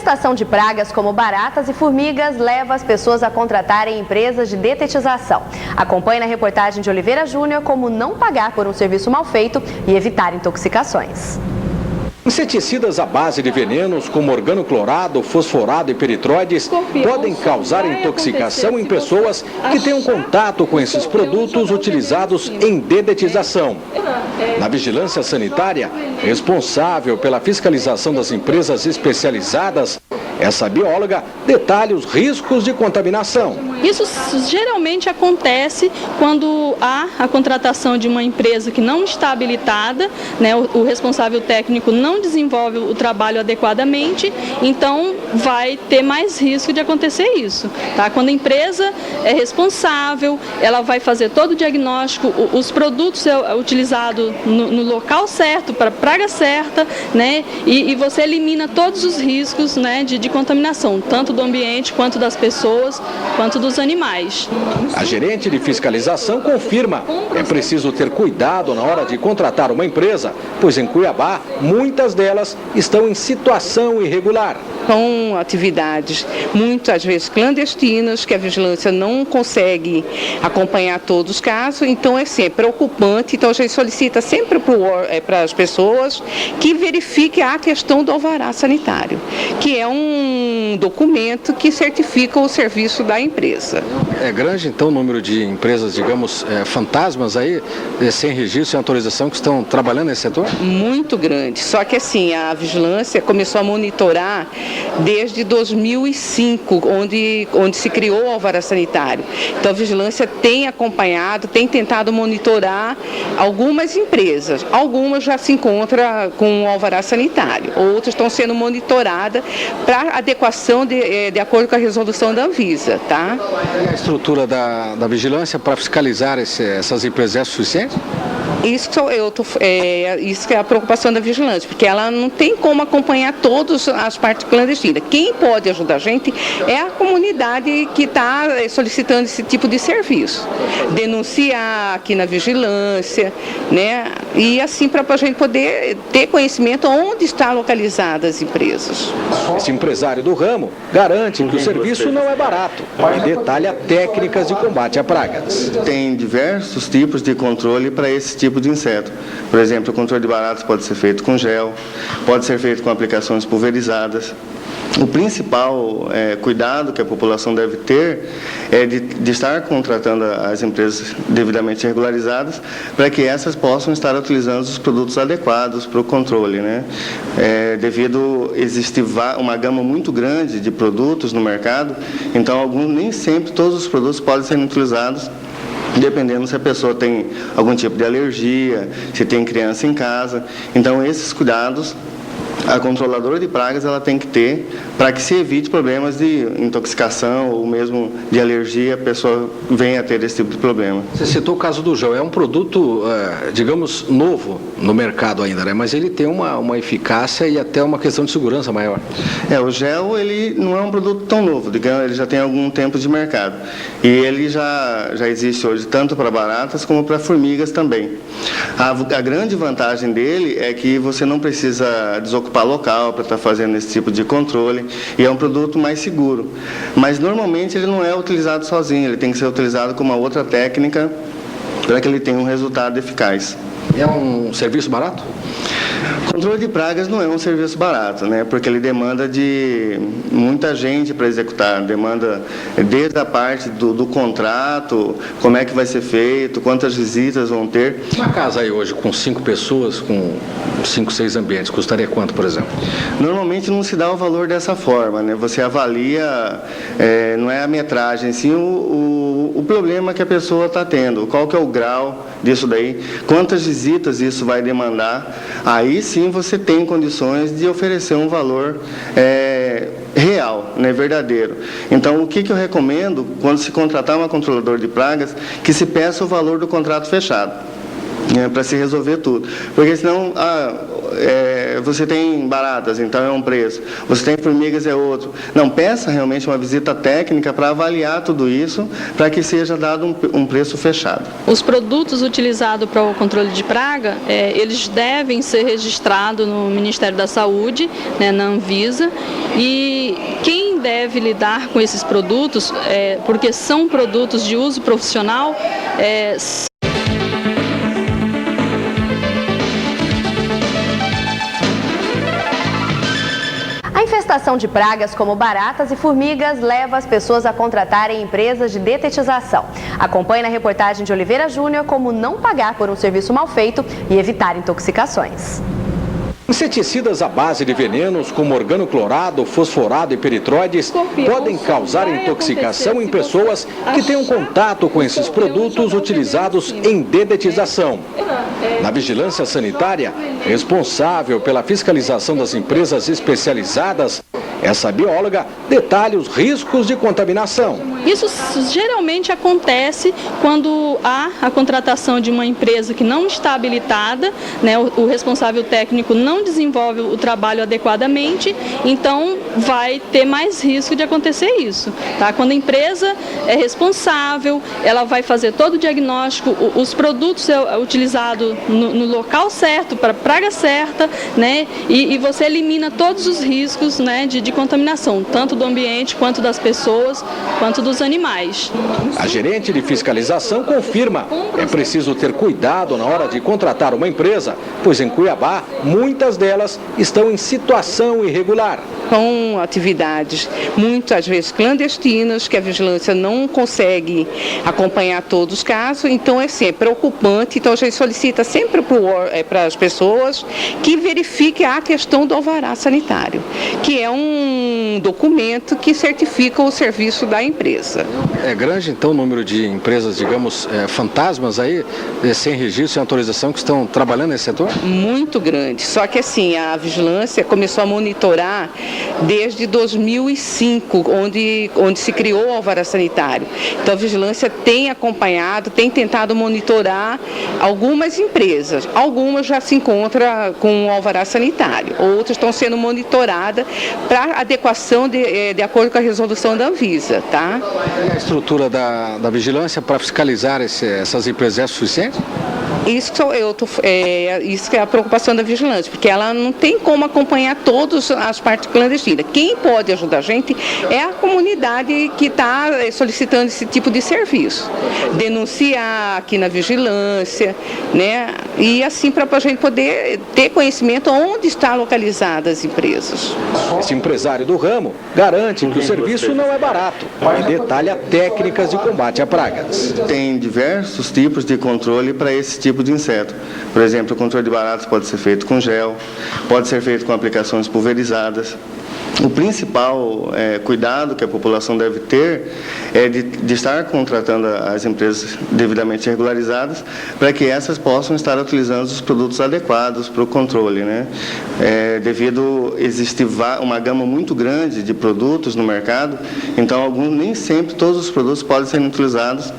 infestação de pragas como baratas e formigas leva as pessoas a contratarem empresas de detetização. Acompanhe na reportagem de Oliveira Júnior como não pagar por um serviço mal feito e evitar intoxicações. Inseticidas à base de venenos, como organoclorado, fosforado e peritróides, podem causar intoxicação em pessoas que tenham contato com esses produtos utilizados em dedetização. Na vigilância sanitária, responsável pela fiscalização das empresas especializadas, essa bióloga detalha os riscos de contaminação. Isso geralmente acontece quando há a contratação de uma empresa que não está habilitada, né, o responsável técnico não desenvolve o trabalho adequadamente, então vai ter mais risco de acontecer isso. Tá? Quando a empresa é responsável, ela vai fazer todo o diagnóstico, os produtos utilizados no local certo, para a praga certa, né, e você elimina todos os riscos, né, de contaminação, tanto do ambiente, quanto das pessoas, quanto dos animais. A gerente de fiscalização confirma: é preciso ter cuidado na hora de contratar uma empresa, pois em Cuiabá, muitas delas estão em situação irregular. São atividades muitas vezes clandestinas, que a vigilância não consegue acompanhar todos os casos, então é sempre preocupante. Então a gente solicita sempre para as pessoas que verifiquem a questão do alvará sanitário, que é um documento que certifica o serviço da empresa. É grande então o número de empresas, digamos, fantasmas aí, sem registro, sem autorização, que estão trabalhando nesse setor? Muito grande, só que assim, a vigilância começou a monitorar desde 2005, onde se criou o alvará sanitário. Então a vigilância tem acompanhado, tem tentado monitorar algumas empresas. Algumas já se encontram com o alvará sanitário, outras estão sendo monitoradas para adequação de acordo com a resolução da Anvisa, tá? A estrutura da vigilância para fiscalizar essas empresas é suficiente? Isso que é a preocupação da vigilância, porque ela não tem como acompanhar todas as partes clandestinas. Quem pode ajudar a gente é a comunidade que está solicitando esse tipo de serviço. Denunciar aqui na vigilância, né? E assim para a gente poder ter conhecimento onde estão localizadas as empresas. Esse empresário do ramo garante que o serviço não é barato e detalha técnicas de combate a pragas. Tem diversos tipos de controle para esse tipo de inseto. Por exemplo, o controle de baratas pode ser feito com gel, pode ser feito com aplicações pulverizadas. O principal cuidado que a população deve ter é de estar contratando as empresas devidamente regularizadas para que essas possam estar utilizando os produtos adequados para o controle, né? Devido a existir uma gama muito grande de produtos no mercado, então nem sempre todos os produtos podem ser utilizados, dependendo se a pessoa tem algum tipo de alergia, se tem criança em casa. Então esses cuidados a controladora de pragas ela tem que ter para que se evite problemas de intoxicação ou mesmo de alergia, a pessoa venha a ter esse tipo de problema. Você citou o caso do gel, é um produto, digamos, novo no mercado ainda, né? Mas ele tem uma eficácia e até uma questão de segurança maior. O gel ele não é um produto tão novo, digamos, ele já tem algum tempo de mercado. E ele já existe hoje tanto para baratas como para formigas também. A grande vantagem dele é que você não precisa desocupar local para estar fazendo esse tipo de controle e é um produto mais seguro. Mas normalmente ele não é utilizado sozinho, ele tem que ser utilizado com uma outra técnica para que ele tenha um resultado eficaz. É um serviço barato? Controle de pragas não é um serviço barato, né? Porque ele demanda de muita gente para executar, demanda desde a parte do contrato, como é que vai ser feito, quantas visitas vão ter. Uma casa aí hoje com 5 pessoas, com 5, 6 ambientes, custaria quanto, por exemplo? Normalmente não se dá o valor dessa forma, né? Você avalia, não é a metragem, sim o problema que a pessoa está tendo, qual que é o grau disso daí, quantas visitas isso vai demandar, aí sim você tem condições de oferecer um valor real, né, verdadeiro. Então, o que eu recomendo, quando se contratar uma controladora de pragas, que se peça o valor do contrato fechado. Para se resolver tudo. Porque senão você tem baratas, então é um preço. Você tem formigas, é outro. Não, peça realmente uma visita técnica para avaliar tudo isso, para que seja dado um preço fechado. Os produtos utilizados para o controle de praga, eles devem ser registrados no Ministério da Saúde, né, na Anvisa, e quem deve lidar com esses produtos, porque são produtos de uso profissional, A infestação de pragas como baratas e formigas leva as pessoas a contratarem empresas de detetização. Acompanhe na reportagem de Oliveira Júnior como não pagar por um serviço mal feito e evitar intoxicações. Inseticidas à base de venenos, como organoclorado, fosforado e peritróides, podem causar intoxicação em pessoas que tenham contato com esses produtos utilizados em dedetização. Na vigilância sanitária, responsável pela fiscalização das empresas especializadas, essa bióloga detalha os riscos de contaminação. Isso geralmente acontece quando há a contratação de uma empresa que não está habilitada, né, o responsável técnico não desenvolve o trabalho adequadamente, então vai ter mais risco de acontecer isso. Tá? Quando a empresa é responsável, ela vai fazer todo o diagnóstico, os produtos utilizados no local certo, para a praga certa, né, e você elimina todos os riscos, né, de contaminação, tanto do ambiente, quanto das pessoas, quanto dos animais. A gerente de fiscalização confirma: é preciso ter cuidado na hora de contratar uma empresa, pois em Cuiabá, muitas delas estão em situação irregular. Com atividades muitas vezes clandestinas, que a vigilância não consegue acompanhar todos os casos, então é sempre preocupante. Então a gente solicita sempre para as pessoas que verifiquem a questão do alvará sanitário, que é um documento que certifica o serviço da empresa. É grande então o número de empresas, digamos, fantasmas aí, sem registro, sem autorização, que estão trabalhando nesse setor? Muito grande, só que assim, a vigilância começou a monitorar desde 2005, onde se criou o alvará sanitário. Então a vigilância tem acompanhado, tem tentado monitorar algumas empresas. Algumas já se encontram com o alvará sanitário, outras estão sendo monitoradas para adequação de acordo com a resolução da Anvisa, tá? E a estrutura da vigilância para fiscalizar essas empresas é suficiente? Isso que é a preocupação da vigilância, porque ela não tem como acompanhar todas as partes clandestinas. Quem pode ajudar a gente é a comunidade que está solicitando esse tipo de serviço. Denunciar aqui na vigilância, né? E assim para a gente poder ter conhecimento onde estão localizadas as empresas. Esse empresário do ramo garante que o serviço não é barato e detalha técnicas de combate a pragas. Tem diversos tipos de controle para esse tipo de inseto. Por exemplo, o controle de baratas pode ser feito com gel, pode ser feito com aplicações pulverizadas. O principal cuidado que a população deve ter é de estar contratando as empresas devidamente regularizadas para que essas possam estar utilizando os produtos adequados para o controle, né? Devido a existir uma gama muito grande de produtos no mercado, então nem sempre todos os produtos podem ser utilizados,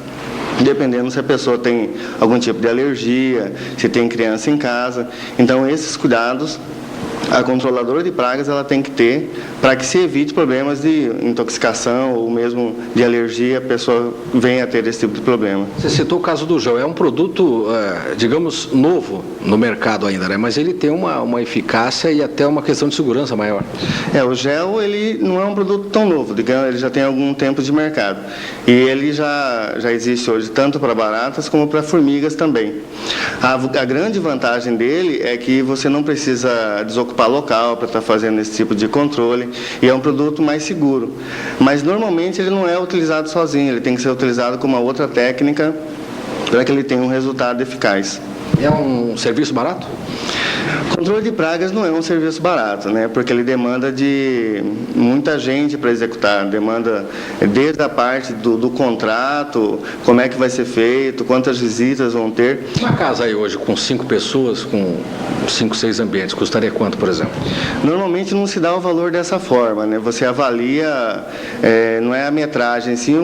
dependendo se a pessoa tem algum tipo de alergia, se tem criança em casa. Então esses cuidados a controladora de pragas ela tem que ter para que se evite problemas de intoxicação ou mesmo de alergia, a pessoa venha a ter esse tipo de problema. Você citou o caso do gel, é um produto, digamos, novo no mercado ainda, né? Mas ele tem uma eficácia e até uma questão de segurança maior. O gel ele não é um produto tão novo, digamos, ele já tem algum tempo de mercado. E ele já existe hoje tanto para baratas como para formigas também. A grande vantagem dele é que você não precisa desocupar local para estar fazendo esse tipo de controle e é um produto mais seguro. Mas normalmente ele não é utilizado sozinho, ele tem que ser utilizado com uma outra técnica para que ele tenha um resultado eficaz. É um serviço barato? Controle de pragas não é um serviço barato, né? Porque ele demanda de muita gente para executar, demanda desde a parte do contrato, como é que vai ser feito, quantas visitas vão ter. Uma casa aí hoje com 5 pessoas, com 5, 6 ambientes, custaria quanto, por exemplo? Normalmente não se dá o valor dessa forma, né? Você avalia, não é a metragem, sim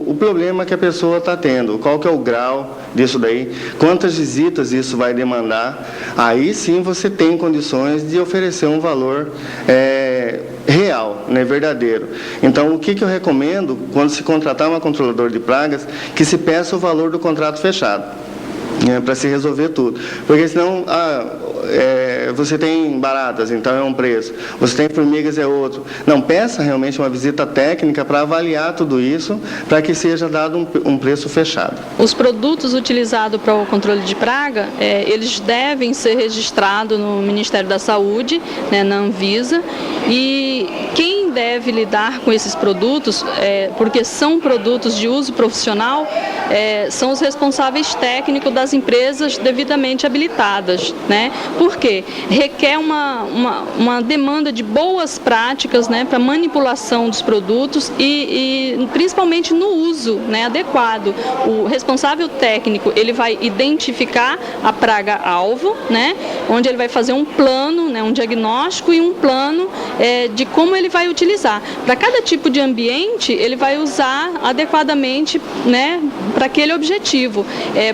o problema que a pessoa está tendo, qual que é o grau disso daí, quantas visitas isso vai demandar, aí sim você tem condições de oferecer um valor real, né, verdadeiro. Então, o que eu recomendo, quando se contratar uma controladora de pragas, que se peça o valor do contrato fechado, para se resolver tudo. Porque senão, você tem baratas, então é um preço. Você tem formigas, é outro. Não, peça realmente uma visita técnica para avaliar tudo isso, para que seja dado um preço fechado. Os produtos utilizados para o controle de praga, eles devem ser registrados no Ministério da Saúde, né, na Anvisa, e quem deve lidar com esses produtos, porque são produtos de uso profissional, são os responsáveis técnicos das empresas devidamente habilitadas, né? Por quê? Requer uma demanda de boas práticas, né, para manipulação dos produtos e principalmente no uso, né, adequado. O responsável técnico, ele vai identificar a praga-alvo, né, onde ele vai fazer um plano, né, um diagnóstico e um plano de como ele vai utilizar. Para cada tipo de ambiente, ele vai usar adequadamente, né, para aquele objetivo.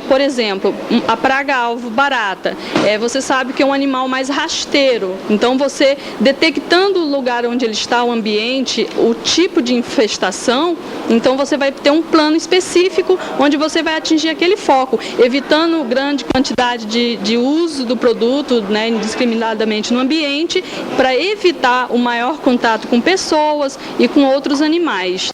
Por exemplo, a praga-alvo barata, você sabe que é um animal mais rasteiro, então você detectando o lugar onde ele está, o ambiente, o tipo de infestação, então você vai ter um plano específico onde você vai atingir aquele foco, evitando grande quantidade de uso do produto, né, indiscriminadamente no ambiente, para evitar o maior contato com pessoas e com outros animais.